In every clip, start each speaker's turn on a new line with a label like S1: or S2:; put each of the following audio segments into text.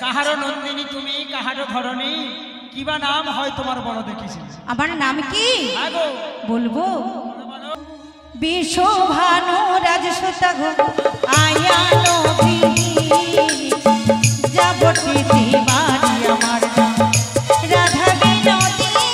S1: কাহারো নন্দিনী তুমি, কাহারো ধরণী, কিবা নাম হয় তোমার বড় দেখিছি।
S2: আমার নাম কি
S1: আগো
S2: বলবো? বিশ্বভানু রাজসুতা গো আয়ানো যাবটি বাড়ি আমার রাধা বিনোদিনী।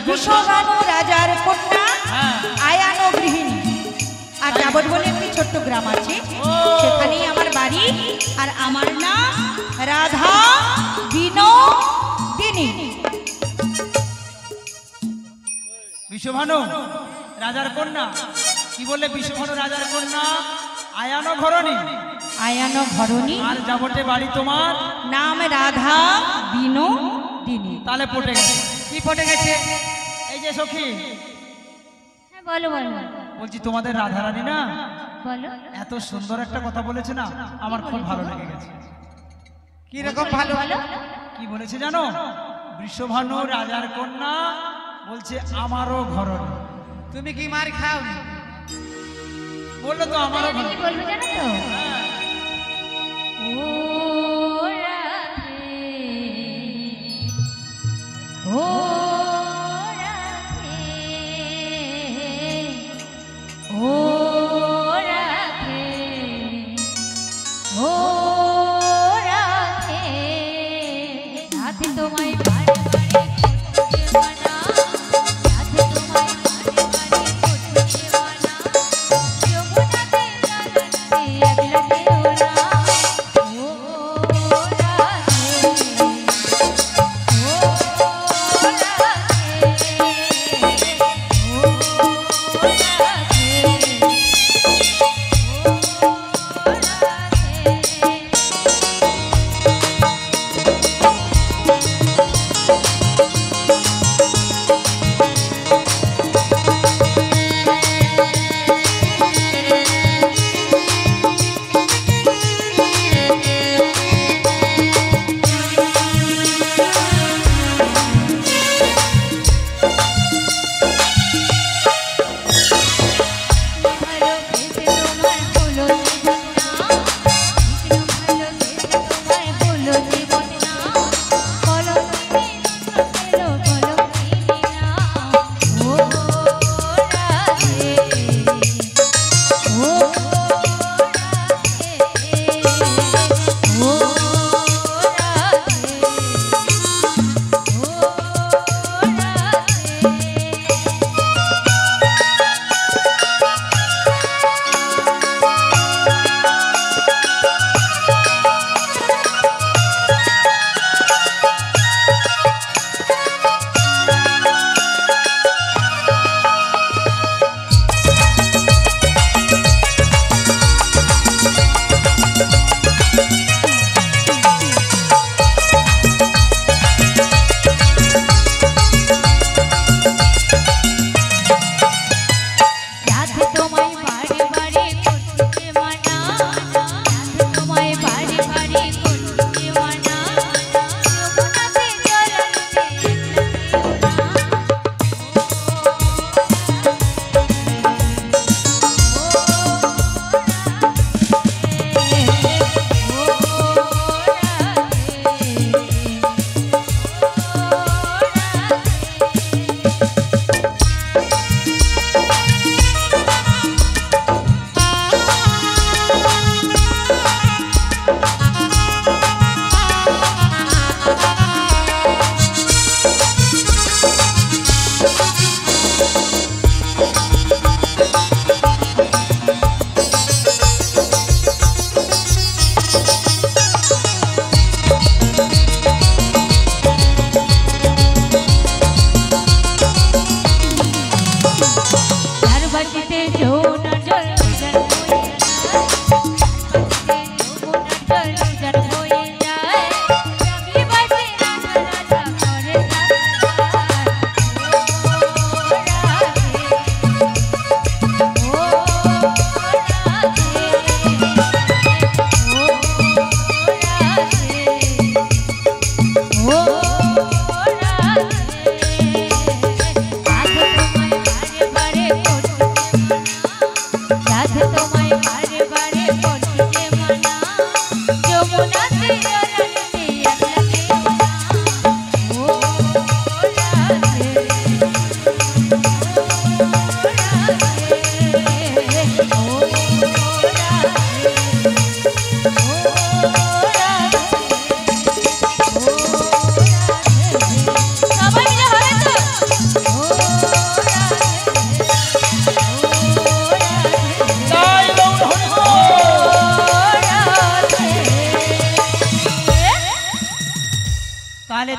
S2: বিশ্বভানু রাজার কন্যা আয়ানো গৃহিণী। আর যাবত বলে একটি ছোট্ট গ্রাম আছে, সেখানেই আমার বাড়ি। আর আমার নাম রাধা বিনোদিনী।
S1: বিশ্বভানু রাজার কন্যা, কি বললে? বিশ্বভানু রাজার কন্যা আয়ানো ঘরণী।
S2: আয়ানো ঘরণী।
S1: আর যাবতে বাড়ি তোমার
S2: নাম রাধা বিনোদিনী।
S1: তাহলে পটে গেছে। কি পটে গেছে? এই যে সখী,
S2: হ্যাঁ বলো বলো।
S1: বলছি তোমাদের রাধারানী না
S2: বলো।
S1: এত সুন্দর একটা কথা বলেছে না, আমার খুব ভালো লেগে গেছে।
S2: কি রকম ভালো?
S1: কি বলেছে জানো? বিশ্বভানু রাজার কন্যা বলছে আমারও ঘরণী।
S3: তুমি কি মার খাও?
S1: বললো তো আমারও
S2: কি বলবো জানো তো? ও রাধে ও রাধে ও রাধে ও রাধে। রাধে তোমায় বারে বারে করতে মানা, রাধে তোমায় বারে বারে করতে মানা। যমুনাতে জানাতে আগলা দেওরা। ও রাধে ও রাধে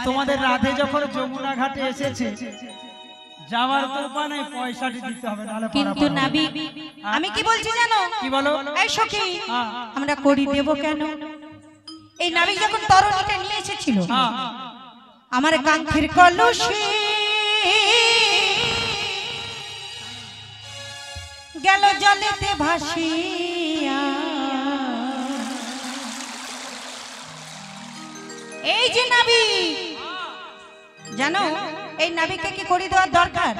S1: তোমাদের রাধে যখন যমুনা ঘাটে এসেছে যাওয়ার তো উপায় নাই, পয়সাটি দিতে হবে, নাহলে
S2: কিন্তু নাবি আমি কি বলছি জানো?
S1: কি বলো?
S2: এই সখী,
S1: হ্যাঁ।
S2: আমরা করি দেব কেন? এই নাবিক যখন তরণীটা নিয়ে এসেছিল,
S1: হ্যাঁ।
S2: আমার কাঙ্ক্ষের কলসে গেল জলেতে ভাসিয়া। এই যে নাবিক, জানো এই নাবিককে কি করে দেওয়ার দরকার?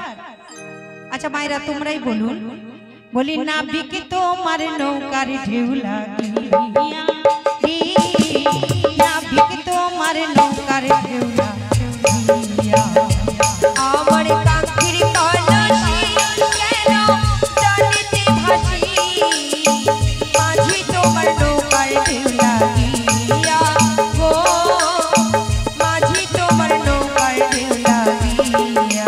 S2: আচ্ছা মায়েরা তোমরাই বলুন। বলি নাবিক তোমার নৌকার ঢেউ লাগিয়া, নাবিক তোমার নৌকার ঢেউ লাগিয়া। আমার কাঙ্ক্ষের কলসি কেন জলেতে ভাসি, মাঝি তোমার নৌকার ঢেউ লাগিয়া গো, মাঝি তোমার নৌকার ঢেউ লাগিয়া।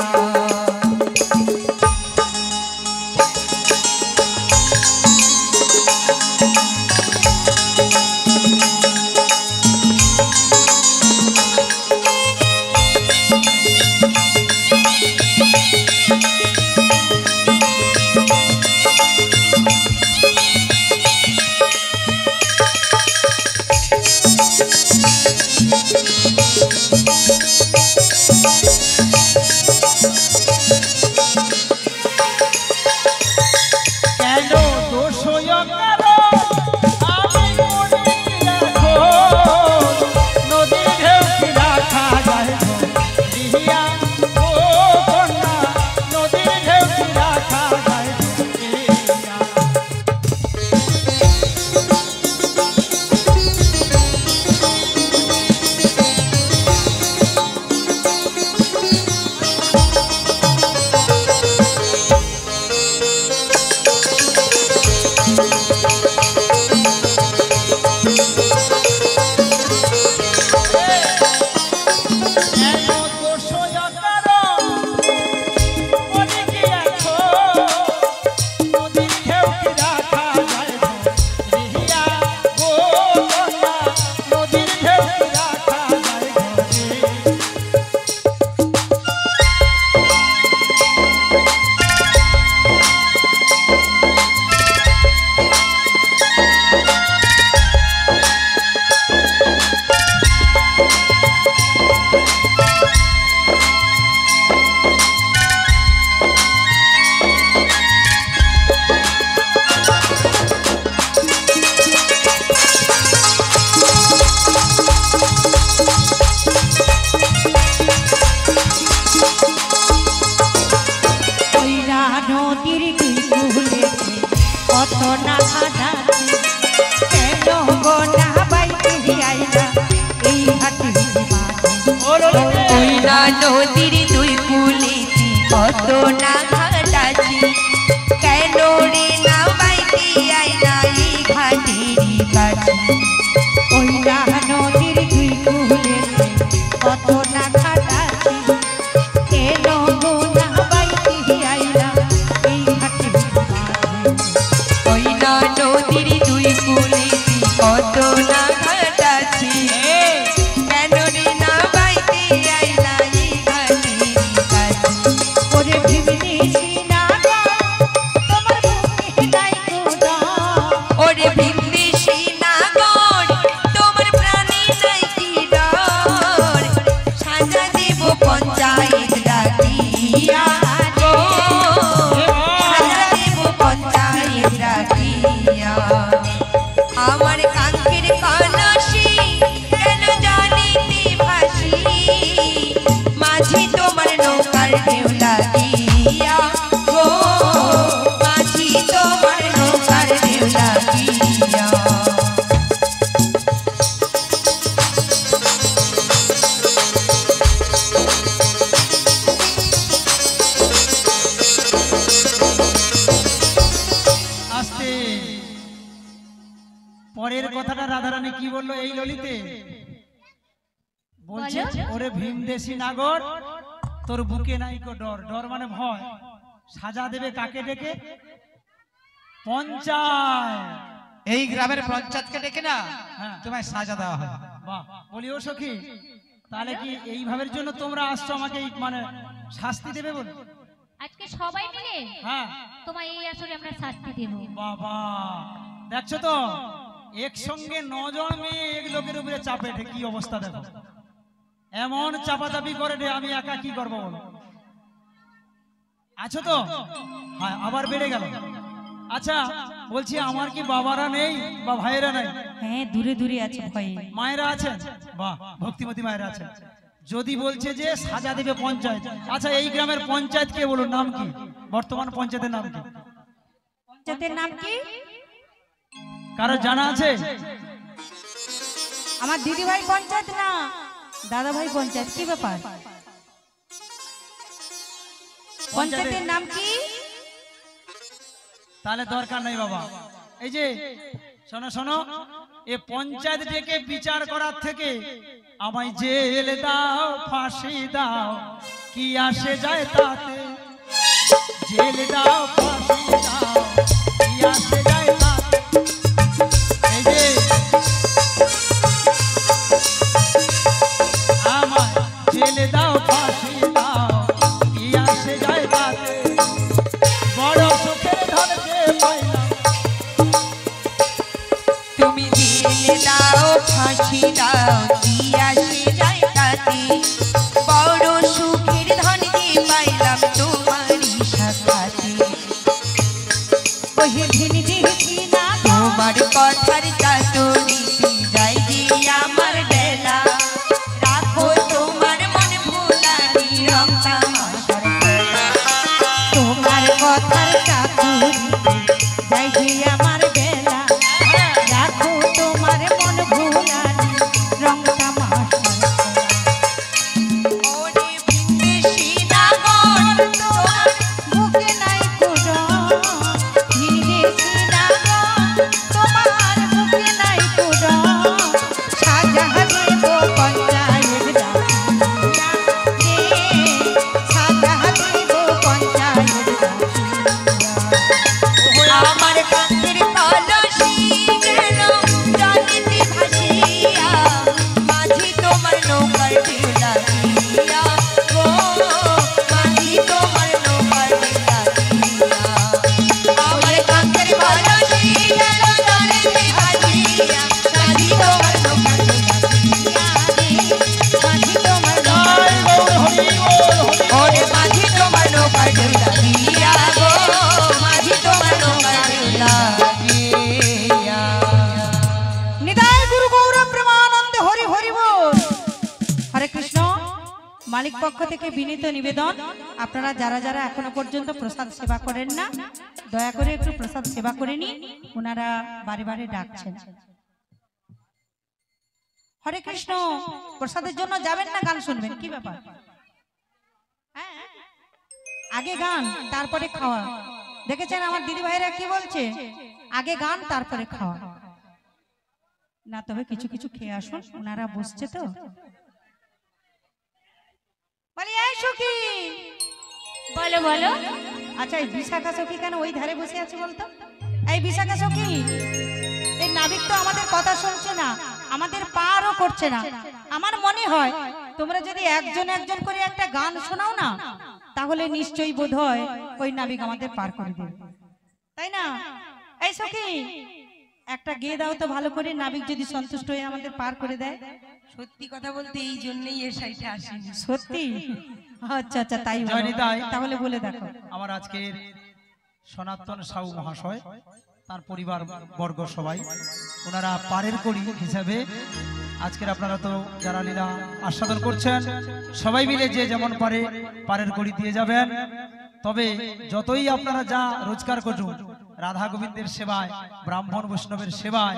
S1: কেন দোষ হইয়া কারো, আমি মনে রাখো, নদীর ঢেউ কি রাখা যায় ধরিয়া, ও কন্যা, নদীর ঢেউ কি রাখা যায় ধরিয়া। কেন দোষ হইয়া কারো, মনে কি রাখো, নদীর ঢেউ কি রাখা যায় ধরিয়া, ও কন্যা, নদীর ঢেউ কি রাখা যায় ধরিয়া।
S2: ওইরা নদীর দুই কূলেতে কত না ঘাটাতে, কেন গো না বাইতে আইলা এই ঘাটের মাঝে। ওইরা নদীর দুই কূলেতে কত না ঘাটাতে, কেন রে না বাইতে আইলা এই ঘাটের কাছে। ওইরা নদীর দুই কূলেতে কত না ঘাটাতে, কেন গো না বাইতে আইলা এই ঘাটের মাঝে। ওইরা নদীর দুই কূলেতে কত না ঘাটাতে, কেন রে না বাইতে আইলা এই ঘাটের কাছে। ওরে ভিমদেশি নাগর, তোমার বুকে নাই গো ডর। ওরে ভিমদেশি নাগর, তোমার প্রাণে নাই কি ডর। সাজা দেব পঞ্চায়েত ডাকিয়া গো, সাজা দেব পঞ্চায়েত ডাকিয়া। আমার কাঙ্ক্ষের কলসি কেন জলেতে ভাসি, মাঝি তোমার নৌকার ঢেউ লাগিয়া গো, মাঝি তোমার নৌকার ঢেউ লাগিয়া।
S1: আস্তে, পরের কথাটা রাধারানী কি বললো এই ললিতে? বলছে ওরে ভীমদেশি নাগর, তোর বুকে নাই কো ডর। ডর মানে ভয়। সাজা দেবে কাকে ডেকে? পঞ্চায়েত।
S3: এই গ্রামের পঞ্চায়েতকে ডেকে না
S1: হ্যাঁ।
S3: তোমায় সাজা দেওয়া হবে।
S1: বাহ, বলি ও সখী, তাহলে কি এইভাবের জন্য তোমরা আসছো আমাকে মানে শাস্তি দেবে বলে?
S4: আজকে সবাই মিলে
S1: হ্যাঁ
S4: তোমায় এই আসরে আমরা শাস্তি দেব।
S1: বাবা দেখছো তো একসঙ্গে 9 জন মেয়ে এক লোকের উপরে চাপে কি অবস্থা দেখো, এমন চাপাচাপি করে রে, আমি একা কি করবো বলো? আছো তো? হ্যাঁ আবার বেড়ে গেল। আচ্ছা বলছি আমার কি বাবারা নেই বা ভাইয়েরা নাই?
S2: হ্যাঁ দূরে দূরে আছে ভয়ে।
S1: মায়েরা আছেন? বাহ ভক্তিমতী মায়েরা আছেন। যদি বলছে যে সাজা দেবে পঞ্চায়েত, আচ্ছা এই গ্রামের পঞ্চায়েত কে বলুন, নাম কি? বর্তমান পঞ্চায়েতের নাম কি?
S2: পঞ্চায়েতের নাম কি
S1: কারো জানা আছে?
S2: আমার দিদি ভাই পঞ্চায়েত না, দাদা ভাই পঞ্চায়েত। কি ব্যাপার? পঞ্চায়েতের নাম কি?
S1: তাহলে দরকার নাই বাবা। এই যে শোনো শোনো, এ পঞ্চায়েত ডেকে বিচার করার থেকে আমায় জেল দাও ফাঁসি দাও, কি আসে যায় তাতে? জেল দাও ফাঁসি দাও, কি আসে যায় তাতে? এই যে আমায় জেল দাও ফাঁসি দাও, কি আসে যায় তাতে? বড় সুখের ধরতে পাইলাম।
S5: তুমি দিলে দাও ফাঁসি দাও, কি আসে যায় তাতে? বড় সুখের ধন দিয়ে পাইলাম তোমারই সাথে।
S2: ওহে ভিনি দেখি না
S5: তোমার কথার চাতুরিতে যাই দিয়ে আমার বেলা, রাখো তোমার মন ভুলানি রং তামাশার খেলা।
S2: তোমার কথার চাতুরিতে যাই যে আমার বেলা, রাখো তোমার মন ভুলানি রং তামাশার খেলা।
S5: ওরে বিদেশি নাগর তোমার
S2: বুকে নাই কুড়ন, ভিনদেশি নাগর তোমার বুকে নাই কুড়ন। সাজা দেব পঞ্চায়েত ডাকিয়া রে, সাজা দেব পঞ্চায়েত ডাকিয়া।
S5: আমার কান্তের কলসি গেল জলেতে ভাসিয়া, মাঝি তোমার নৌকার ঢেলা দিয়া গো, মাঝি তোমার নৌকার ঢেলা দিয়া। আমার কান্তের কলসি গেল জলেতে ভাসিয়া, মাঝি তোমার নৌকার ঢেলা দিয়া রে, মাঝি তোমার নৌকার ওরে মাঝি তোমার নৌকার ঢেলা দিয়া গো, মাঝি তোমার নৌকার ঢেলা দিয়া।
S2: নিতাই গুরু গৌর প্রেমানন্দে হরি হরি বল। হরে কৃষ্ণ। মালিক পক্ষ থেকে বিনীত নিবেদন, আপনারা যারা যারা এখনো পর্যন্ত প্রসাদ সেবা করেন না, দয়া করে একটু প্রসাদ সেবা করে নিন। ওনারা বারে বারে ডাকছেন। হরে কৃষ্ণ। প্রসাদের জন্য যাবেন না গান শুনবেন? কি ব্যাপার? হ্যাঁ, আগে গান তারপরে খাওয়া। দেখেছেন আমার দিদি ভাইরা কি বলছে? আগে গান তারপরে খাওয়া না, তবে কিছু কিছু খেয়ে আসুন, ওনারা বসছে তো। বলি এই সখী,
S4: বলো বলো।
S2: আচ্ছা এই বিশাখা সখী কেন ওই ধারে বসে আছে বলতো? এই বিশাখা সখী, এই নাবিক তো আমাদের কথা শুনছে না, আমাদের পারও করছে না। আমার মনে হয় তোমরা যদি একজন একজন করে একটা গান শোনাও না, তাহলে নিশ্চয়ই বোধ হয় ওই নাবিক আমাদের পার করে দেবে, তাই না? এই সখী একটা গেয়ে দাও তো ভালো করে, নাবিক যদি সন্তুষ্ট হয়ে আমাদের পার করে দেয়।
S5: সত্যি কথা বলতে এই জন্যই এর সাইডে আসিনি।
S2: সত্যি? আচ্ছা আচ্ছা, তাই ভালো।
S1: জয় নিতাই।
S2: তাহলে বলে দেখো।
S1: আমার আজকের সনাতন সাউ মহাশয়, তার পরিবার বর্গ সবাই, ওনারা পারের কড়ি হিসাবে আজকের আপনারা তো যারা লীলা আস্বাদন করছেন সবাই মিলে যে যেমন পারে পারের কড়ি দিয়ে যাবেন। তবে যতই আপনারা যা রোজগার করুন রাধা গোবিন্দের সেবায়, ব্রাহ্মণ বৈষ্ণবের সেবায়,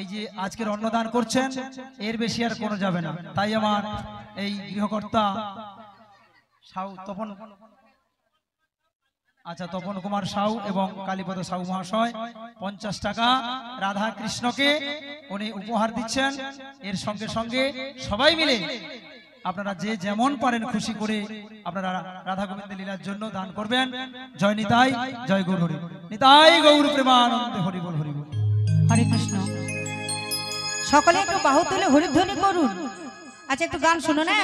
S1: এই যে আজকের অন্নদান করছেন, এর বেশি আর কোনো যাবে না। তাই আমার এই গৃহকর্তা সাউ তপন, আচ্ছা তপন কুমার সাউ এবং কালীপদ সাউ মহাশয় 50 টাকা রাধা কৃষ্ণকে উনি উপহার দিচ্ছেন। এর সঙ্গে সঙ্গে সবাই মিলে আপনারা যে যেমন পারেন খুশি করে আপনারা রাধা গোবিন্দ লীলার জন্য দান করবেন। জয় নিতাই, জয় গৌর হরি নিতাই গৌর প্রেমানন্দে হরি বল হরি বল।
S2: হরে কৃষ্ণ। সকলে একটু বাহু তুলে হরিধ্বনি করুন। আচ্ছা একটু গান শুনো না,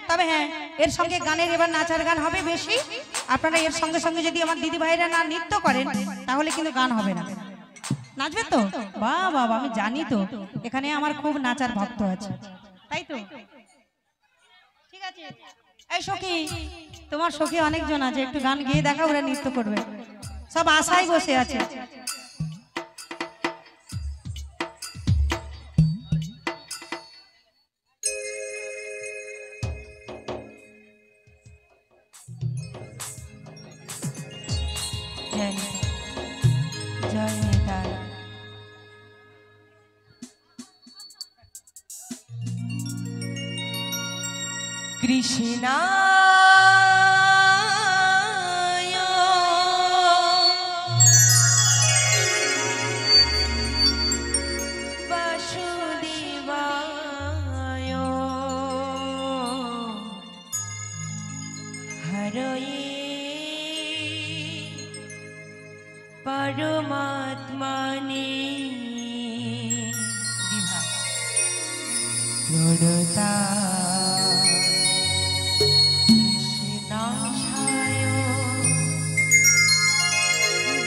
S2: তবে হ্যাঁ এর সঙ্গে গানের এবার নাচার গান হবে বেশি। আপনারা এর সঙ্গে সঙ্গে যদি আমার দিদি ভাইরা না নৃত্য করেন তাহলে কিন্তু গান হবে না। নাচবে তো? বাহ বাবা, আমি জানি তো এখানে আমার খুব নাচার ভক্ত আছে, তাই তো? ঠিক আছে। এই সখী, তোমার সখী অনেকজন আছে, একটু গান গেয়ে দেখা, ওরা নৃত্য করবে, সব আশায় বসে আছে।
S5: জয় নিতাই, জয় নিতাই। কৃষ্ণা বাসুদেবায় হরয়ে পরমাত্মনে দিভা প্রণতা কৃষ্ণায়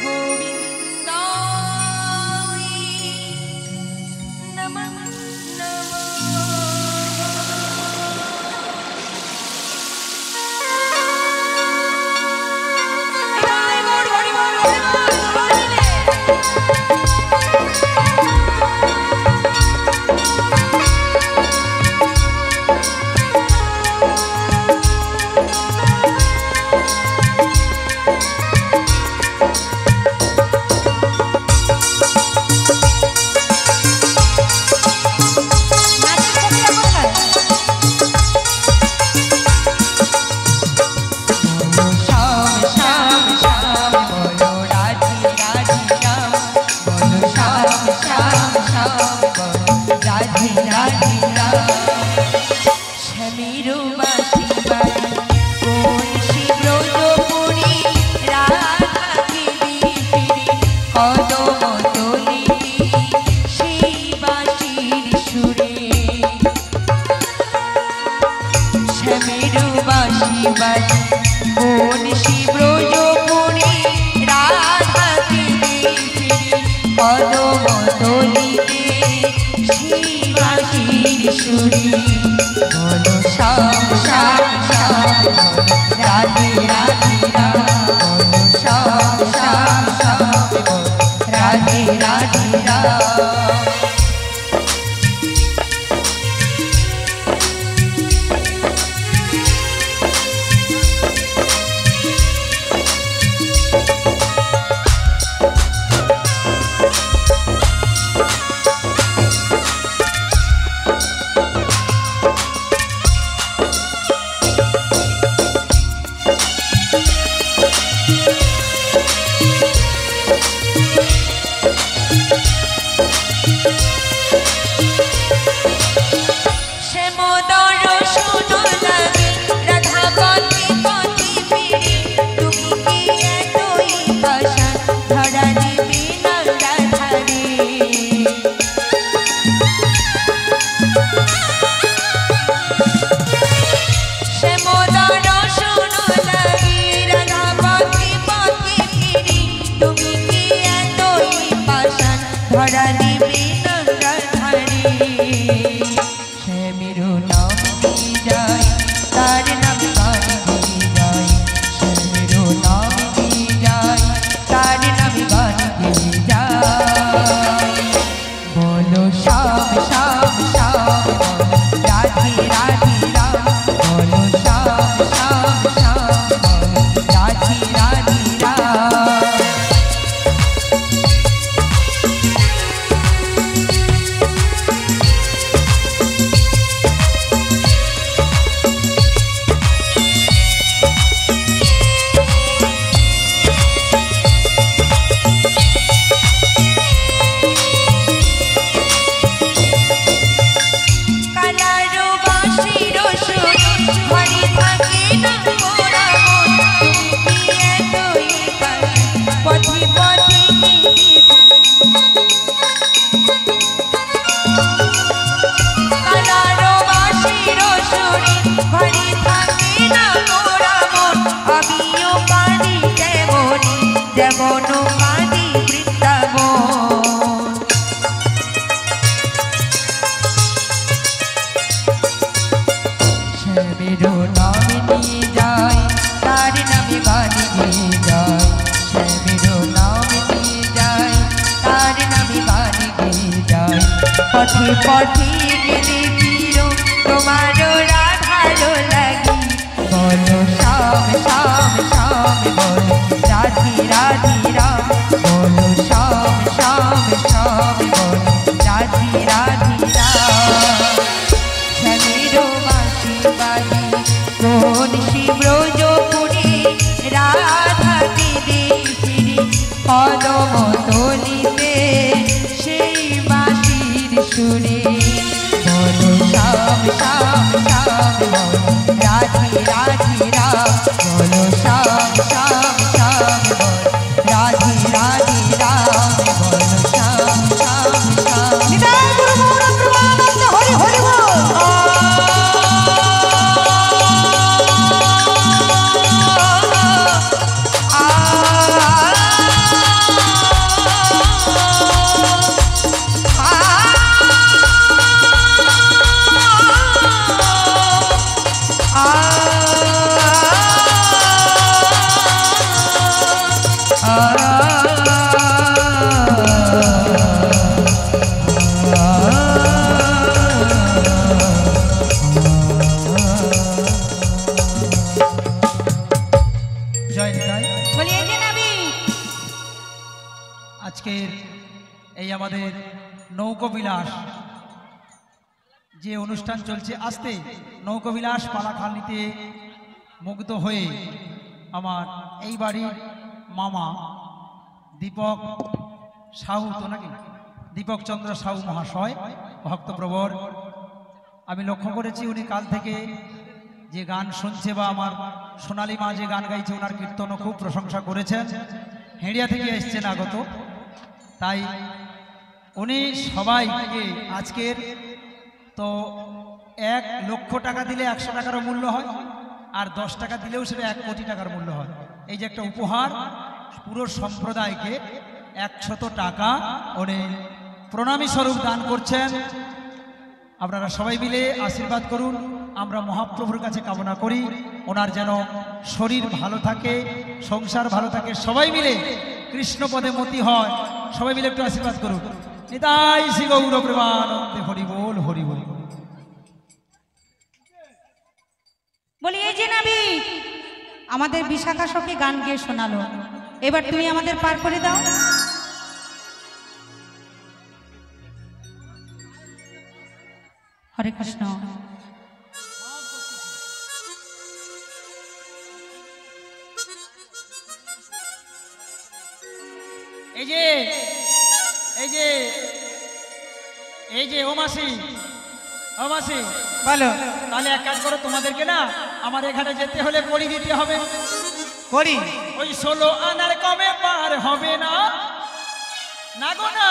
S5: গোবিন্দায় নমঃ যেমন কাঁদি বৃন্দাবন। শ্যামেরও নামে নিয়ে যায়, তার নামে গান গেয়ে যায়। শ্যামেরও নামে নিয়ে যায়, তার নামে গান গেয়ে যায়। পথে পথে গেলে ফিরো তোমারও রাধারো লাগি। বলো শ্যাম শ্যাম শ্যাম বলো রাধে রাধে রাম। বলো শ্যাম শ্যাম শ্যাম বলো রাধে রাধে রাম। শ্যামেরও বাঁশি বাজে কোন শিব্রজপুরে, রাধাকে দেখছি পদম তলিতে সেই বাঁশির সুরে। বলো শ্যাম শ্যাম শ্যাম বলো রাধে রাধে রাম। বলো শ্যাম শ্যাম শ্যাম বলো রাধে রাধে রাম। বলো শ্যাম শ্যাম শ্যাম।
S2: নিতাই গুরু গৌর প্রেমানন্দ হরি হরি বল।
S1: জয় নিতাই।
S2: বলিয়ে যে নাবিক
S1: আজকের এই আমাদের নৌকবিলাস যে অনুষ্ঠান চলছে, আসতে নৌকবিলাস পালাখাল নিতে মুগ্ধ হয়ে আমার এই বাড়ির মামা দীপক সাহু, তো নাকি দীপক চন্দ্র সাহু মহাশয় ভক্তপ্রবর, আমি লক্ষ্য করেছি উনি কাল থেকে যে গান শুনছে বা আমার সোনালী মা যে গান গাইছে ওনার কীর্তনও খুব প্রশংসা করেছেন। হেঁড়িয়া থেকে এসছেন আগত, তাই উনি সবাইকে আজকের তো 1 লক্ষ টাকা দিলে 100 টাকারও মূল্য হয়, আর 10 টাকা দিলেও সেটা 1 কোটি টাকার মূল্য হয়। এই যে একটা উপহার পুরো সম্প্রদায়কে 100 টাকা উনি প্রণামী স্বরূপ দান করছেন। আপনারা সবাই মিলে আশীর্বাদ করুন। আমরা মহাপ্রভুর কাছে কামনা করি ওনার যেন শরীর ভালো থাকে, সংসার ভালো থাকে, সবাই মিলে কৃষ্ণপদে মতি হয়। সবাই মিলে একটু আশীর্বাদ করুন। নিতাই শ্রী গৌর প্রেমানন্দে হরি বল হরি বল।
S2: বলি এই যে নাবিক আমাদের বিশাখা সখী গান গিয়ে শোনালো, এবার তুমি আমাদের পার করে দাও। হরে কৃষ্ণ।
S1: এই যে এই যে এই যে ও মাসি, ও মাসি
S3: বলো
S1: তাহলে এক কাজ করো, তোমাদেরকে না আমার এখানে যেতে হলে কড়ি দিতে হবে।
S3: করি
S1: ওই 16 আনার কমে পার হবে না, না গো না,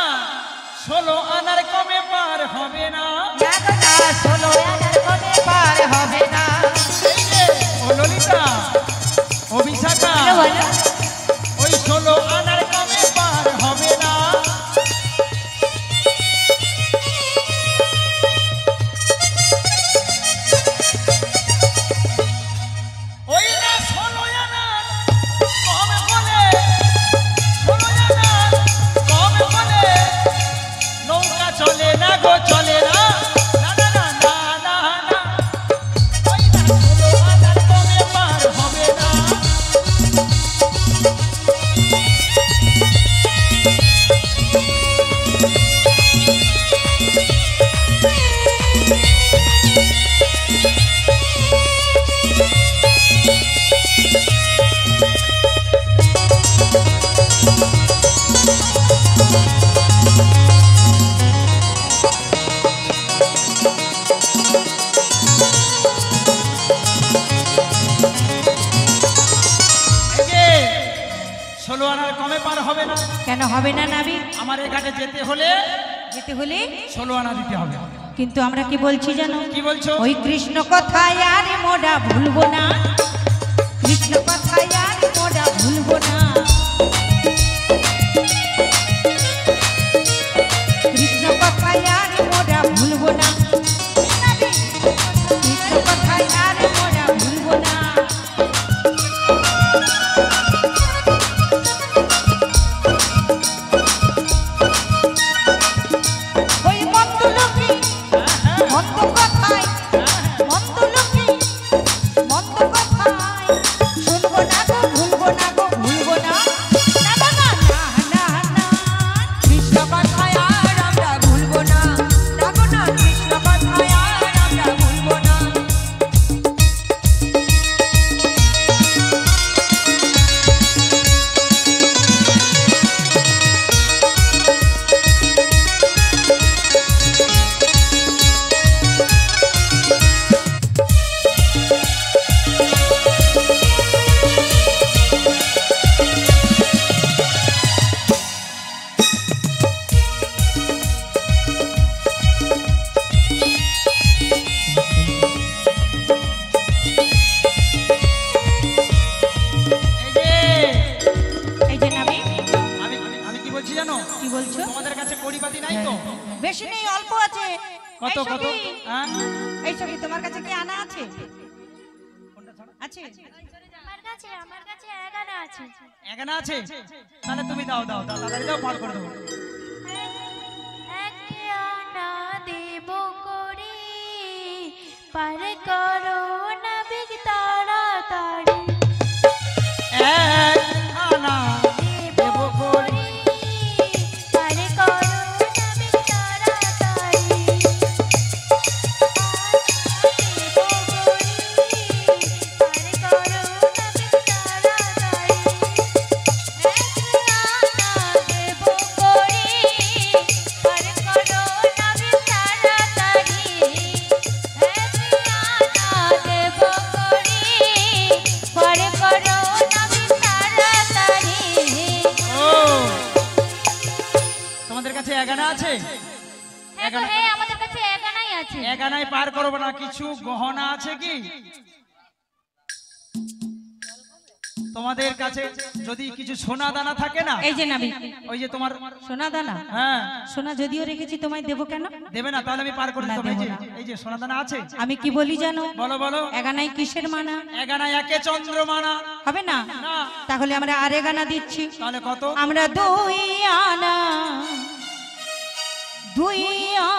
S1: 16 আনার কমে পার হবে না।
S5: 16 আনার কমে পার হবে না।
S1: এই যে ও ললিতা, ও বিশাখা, ওই 16 আনার কমে পার হবে না। ওই না 16 আনার কম বলে, 16 আনার কম বলে নৌকা চলে না গো, চলে না। না না না না না না, ওই না 16 আনার কমে পার হবে না। এই যে 16 আনার কমে পার হবে না।
S2: কেন হবে না নাবিক?
S1: আমার এই ঘাটে যেতে হলে
S2: যেতে হলে
S1: 16 আনা দিতে হবে।
S2: কিন্তু আমরা কি বলছি জানো?
S1: কি বলছো?
S2: ওই কৃষ্ণ কথায় আর মোরা ভুলবো না, কৃষ্ণ কথায় আর মোরা ভুলবো না।
S1: তাই তো
S2: বেশি নেই, অল্প আছে।
S1: কত
S2: এই
S1: কত
S2: সখী,
S1: হ্যাঁ
S2: এই সখী, তোমার কাছে কি আনা আছে? আছে?
S4: আমার কাছে এগানা আছে।
S1: এখানে আছে, তাহলে তুমি দাও দাও দাও তাড়াতাড়ি দাও, পার করে দেবো।
S4: এক আনা দেব করি, পার করো না বিগ তাড়াতাড়ি।
S1: এক আনা দেব করি,
S4: পার করো না বিগ তাড়াতাড়ি।
S1: তোমাদের কাছে এগানা আছে?
S4: হ্যাঁ, আমাদের কাছে এগানাই আছে।
S1: এগানায় পার করবো না, কিছু গহনা আছে কি তোমাদের কাছে? যদি কিছু সোনা দানা থাকে না,
S2: এই যে নাবি,
S1: ওই যে তোমার
S2: সোনা দানা।
S1: হ্যাঁ
S2: সোনা যদিও রেখেছি, তোমায় দেবো কেন?
S1: দেবে না, তাহলে আমি পার করে
S2: না,
S1: দেবো। এই যে
S2: দেবো না।
S1: এই যে সোনা দানা আছে।
S2: আমি কি বলি জানো?
S1: বলো বলো।
S2: এগানাই কিসের মানা?
S1: এগানায় একে চন্দ্রমানা।
S2: হবে না?
S1: না।
S2: তাহলে আমরা আর এগানা দিচ্ছি।
S1: তাহলে কত?
S2: আমরা দুই আনা, দুই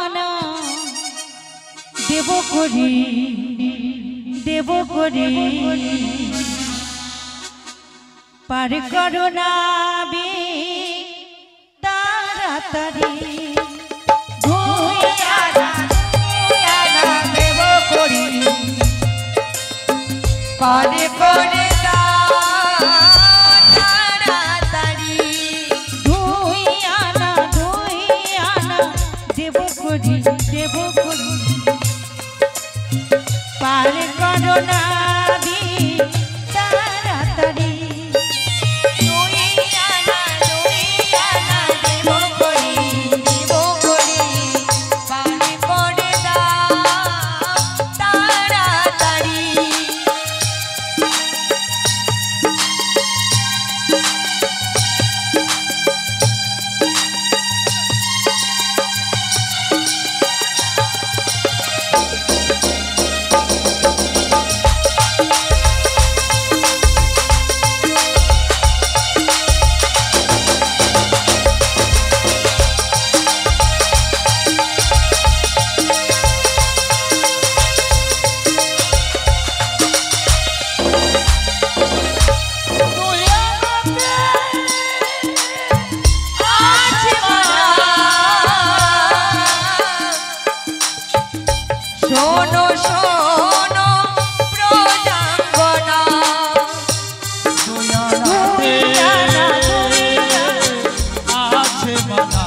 S2: আনা দেব করি, দেব করি, পার করো না বি তাড়াতাড়ি। দুই আনা দেব করি, পার করে দাও তাড়াতাড়ি। দুই আনা দেব করি, দেব করি, পার করো না বি তাড়াতাড়ি। দুই আনা দেব করি, দেব করি, পার করে দাও তাড়াতাড়ি। শোনো শোনো প্রজাঙ্গনা,
S1: আছে মানা,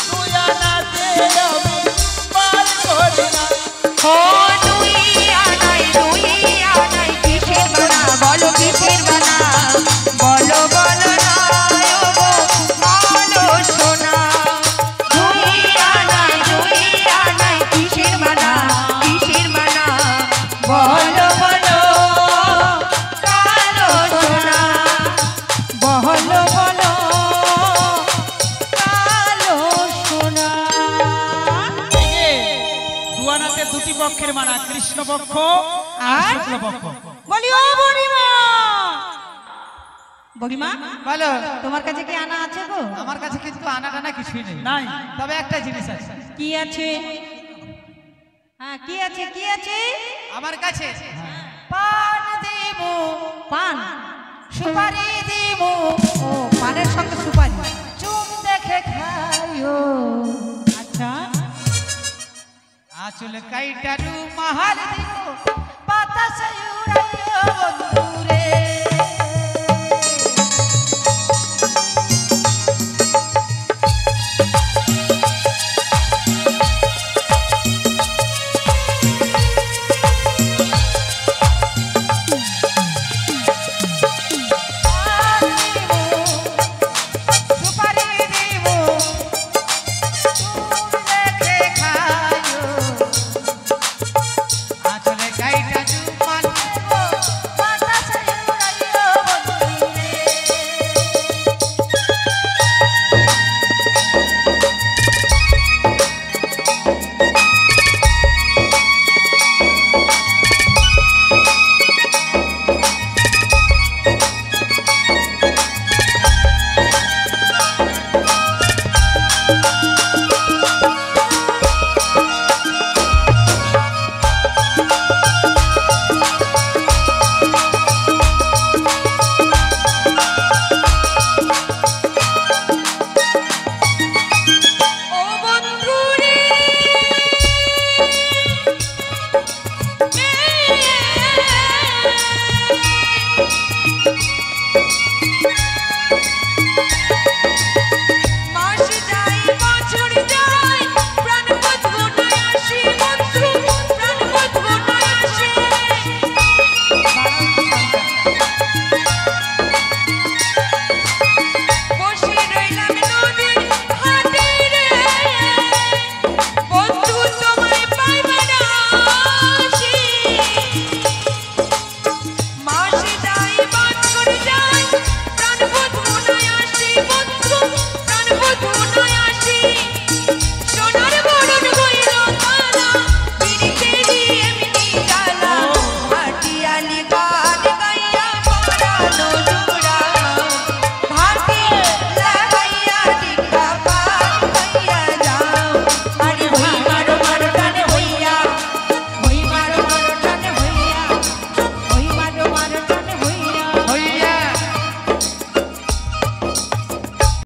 S1: দুয়ানাতে আমি পার করি না।
S2: ও দুই আনাই কিসের বানা? বলো কিসের বানা? বলো বলো না গো, বলো সোনা। দুই আনাই কিসের বানা? কিসের বানা? বলো বলো কালো সোনা। বলো বলো কালো সোনা।
S1: এই যে দুয়ানাতে দুটি পক্ষের মানা, কৃষ্ণ পক্ষ আর
S2: আর
S1: শুক্ল পক্ষ।
S2: বলি ও বুড়িমা, বুড়িমা
S3: বলো।
S2: তোমার কাছে কি আনা আছে গো?
S3: আমার কাছে কিন্তু আনা টানা কিছুই নেই,
S1: নাই।
S3: তবে একটা জিনিস আছে।
S2: কি আছে? হ্যাঁ, কি আছে? কি আছে?
S3: আমার কাছে
S2: পান দেব, পান, সুপারি দেব। ও, পানের সঙ্গে সুপারি, চুম দেখে খাইও। আচ্ছা,
S3: আঁচল কাইটারু মাহাল দিব,
S2: বাতাসে উড়াইয়া